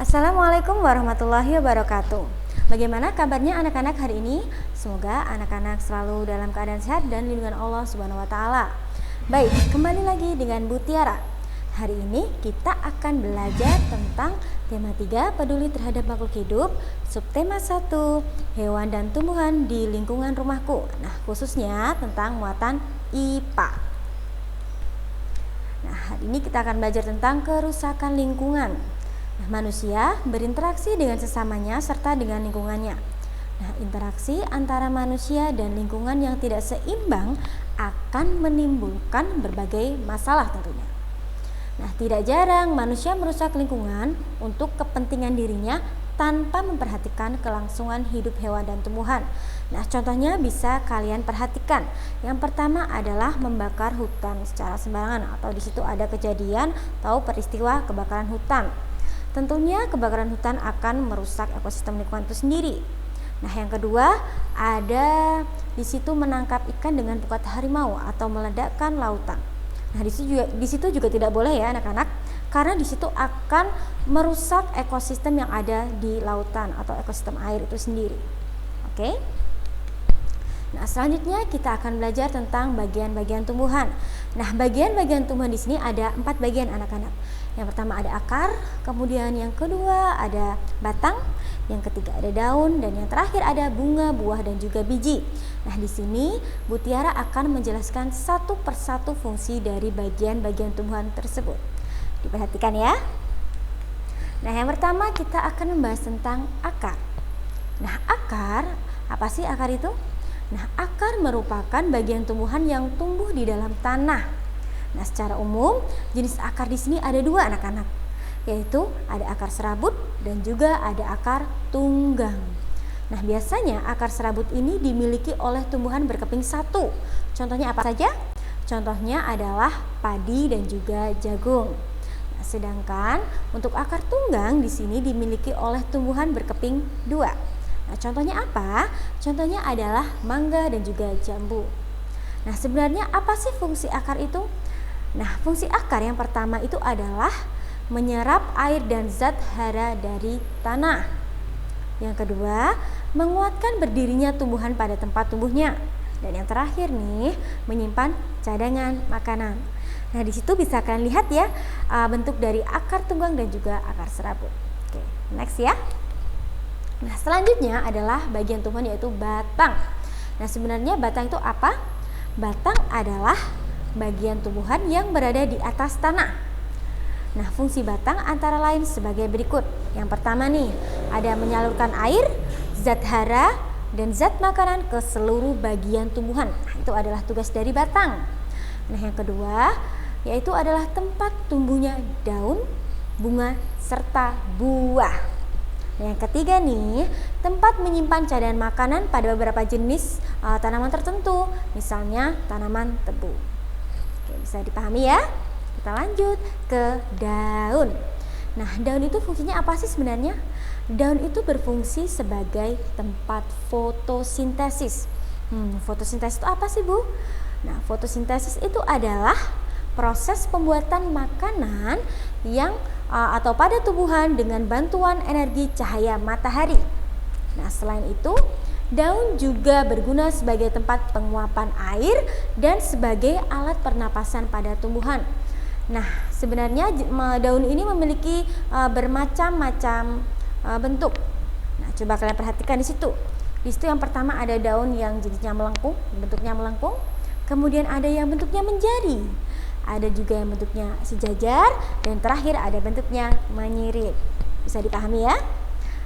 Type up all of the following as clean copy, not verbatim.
Assalamualaikum warahmatullahi wabarakatuh. Bagaimana kabarnya anak-anak hari ini? Semoga anak-anak selalu dalam keadaan sehat dan lindungan Allah Subhanahu wa taala. Baik, kembali lagi dengan Bu Tiara. Hari ini kita akan belajar tentang tema 3 peduli terhadap makhluk hidup, subtema 1 hewan dan tumbuhan di lingkungan rumahku. Nah, khususnya tentang muatan IPA. Nah, hari ini kita akan belajar tentang kerusakan lingkungan. Nah, manusia berinteraksi dengan sesamanya serta dengan lingkungannya. Nah, interaksi antara manusia dan lingkungan yang tidak seimbang akan menimbulkan berbagai masalah tentunya. Nah, tidak jarang manusia merusak lingkungan untuk kepentingan dirinya tanpa memperhatikan kelangsungan hidup hewan dan tumbuhan. Nah, contohnya bisa kalian perhatikan. Yang pertama adalah membakar hutan secara sembarangan, atau di situ ada kejadian atau peristiwa kebakaran hutan. Tentunya kebakaran hutan akan merusak ekosistem lingkungan itu sendiri. Nah, yang kedua ada di situ menangkap ikan dengan pukat harimau atau meledakkan lautan. Nah, di situ juga tidak boleh ya anak-anak, karena di situ akan merusak ekosistem yang ada di lautan atau ekosistem air itu sendiri. Oke. Nah, selanjutnya kita akan belajar tentang bagian-bagian tumbuhan. Nah, bagian-bagian tumbuhan di sini ada 4 bagian anak-anak. Yang pertama ada akar, kemudian yang kedua ada batang, yang ketiga ada daun, dan yang terakhir ada bunga, buah, dan juga biji. Nah, di sini Bu Tiara akan menjelaskan satu persatu fungsi dari bagian-bagian tumbuhan tersebut. Diperhatikan ya. Nah, yang pertama kita akan membahas tentang akar. Nah, akar, apa sih akar itu? Nah, akar merupakan bagian tumbuhan yang tumbuh di dalam tanah. Nah, secara umum jenis akar di sini ada 2 anak-anak, yaitu ada akar serabut dan juga ada akar tunggang. Nah, biasanya akar serabut ini dimiliki oleh tumbuhan berkeping 1. Contohnya apa saja? Contohnya adalah padi dan juga jagung. Nah, sedangkan untuk akar tunggang di sini dimiliki oleh tumbuhan berkeping 2. Nah, contohnya apa? Contohnya adalah mangga dan juga jambu. Nah, sebenarnya apa sih fungsi akar itu? Nah, fungsi akar yang pertama itu adalah menyerap air dan zat hara dari tanah. Yang kedua, menguatkan berdirinya tumbuhan pada tempat tumbuhnya. Dan yang terakhir nih, menyimpan cadangan makanan. Nah, di situ bisa kalian lihat ya bentuk dari akar tunggang dan juga akar serabut. Oke, next ya. Nah, selanjutnya adalah bagian tumbuhan yaitu batang. Nah, sebenarnya batang itu apa? Batang adalah bagian tumbuhan yang berada di atas tanah. Nah, fungsi batang antara lain sebagai berikut. Yang pertama nih, ada menyalurkan air, zat hara, dan zat makanan ke seluruh bagian tumbuhan. Nah, itu adalah tugas dari batang. Nah, yang kedua, yaitu adalah tempat tumbuhnya daun, bunga, serta buah. Nah, yang ketiga nih, tempat menyimpan cadangan makanan pada beberapa jenis tanaman tertentu, misalnya tanaman tebu. Oke, bisa dipahami ya. Kita lanjut ke daun. Nah, daun itu fungsinya apa sih sebenarnya? Daun itu berfungsi sebagai tempat fotosintesis. Fotosintesis itu apa sih, Bu? Nah, fotosintesis itu adalah proses pembuatan makanan yang atau pada tumbuhan dengan bantuan energi cahaya matahari. Nah, selain itu, daun juga berguna sebagai tempat penguapan air dan sebagai alat pernapasan pada tumbuhan. Nah, sebenarnya daun ini memiliki bermacam-macam bentuk. Nah, coba kalian perhatikan di situ. Di situ yang pertama ada daun yang jenisnya melengkung, bentuknya melengkung. Kemudian ada yang bentuknya menjadi. Ada juga yang bentuknya sejajar, dan terakhir ada bentuknya menyirip. Bisa dipahami ya?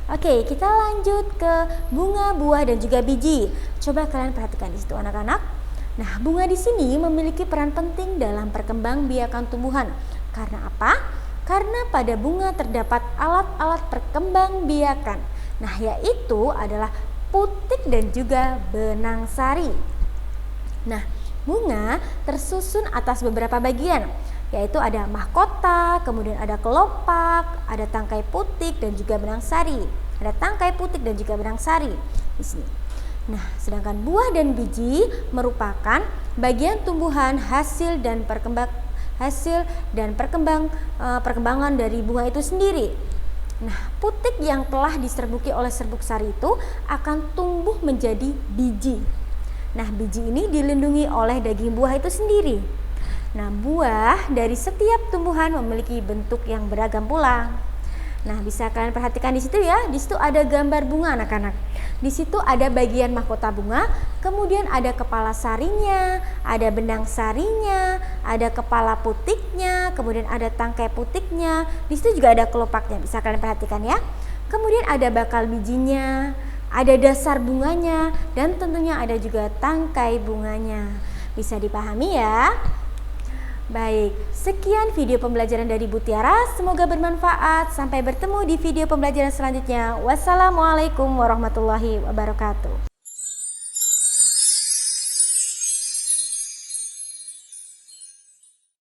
Oke, kita lanjut ke bunga, buah, dan juga biji. Coba kalian perhatikan di situ anak-anak. Nah, bunga di sini memiliki peran penting dalam perkembangbiakan tumbuhan. Karena apa? Karena pada bunga terdapat alat-alat perkembangbiakan. Nah, yaitu adalah putik dan juga benang sari. Nah, bunga tersusun atas beberapa bagian, yaitu ada mahkota, kemudian ada kelopak, ada tangkai putik dan juga benang sari. Ada tangkai putik dan juga benang sari di sini. Nah, sedangkan buah dan biji merupakan bagian tumbuhan hasil dan perkembangan dari bunga itu sendiri. Nah, putik yang telah diserbuki oleh serbuk sari itu akan tumbuh menjadi biji. Nah, biji ini dilindungi oleh daging buah itu sendiri. Nah, buah dari setiap tumbuhan memiliki bentuk yang beragam pula. Nah, bisa kalian perhatikan di situ ya. Di situ ada gambar bunga anak-anak. Di situ ada bagian mahkota bunga, kemudian ada kepala sarinya, ada benang sarinya, ada kepala putiknya, kemudian ada tangkai putiknya. Di situ juga ada kelopaknya. Bisa kalian perhatikan ya. Kemudian ada bakal bijinya, ada dasar bunganya, dan tentunya ada juga tangkai bunganya. Bisa dipahami ya? Baik, sekian video pembelajaran dari Bu Tiara, semoga bermanfaat. Sampai bertemu di video pembelajaran selanjutnya. Wassalamualaikum warahmatullahi wabarakatuh.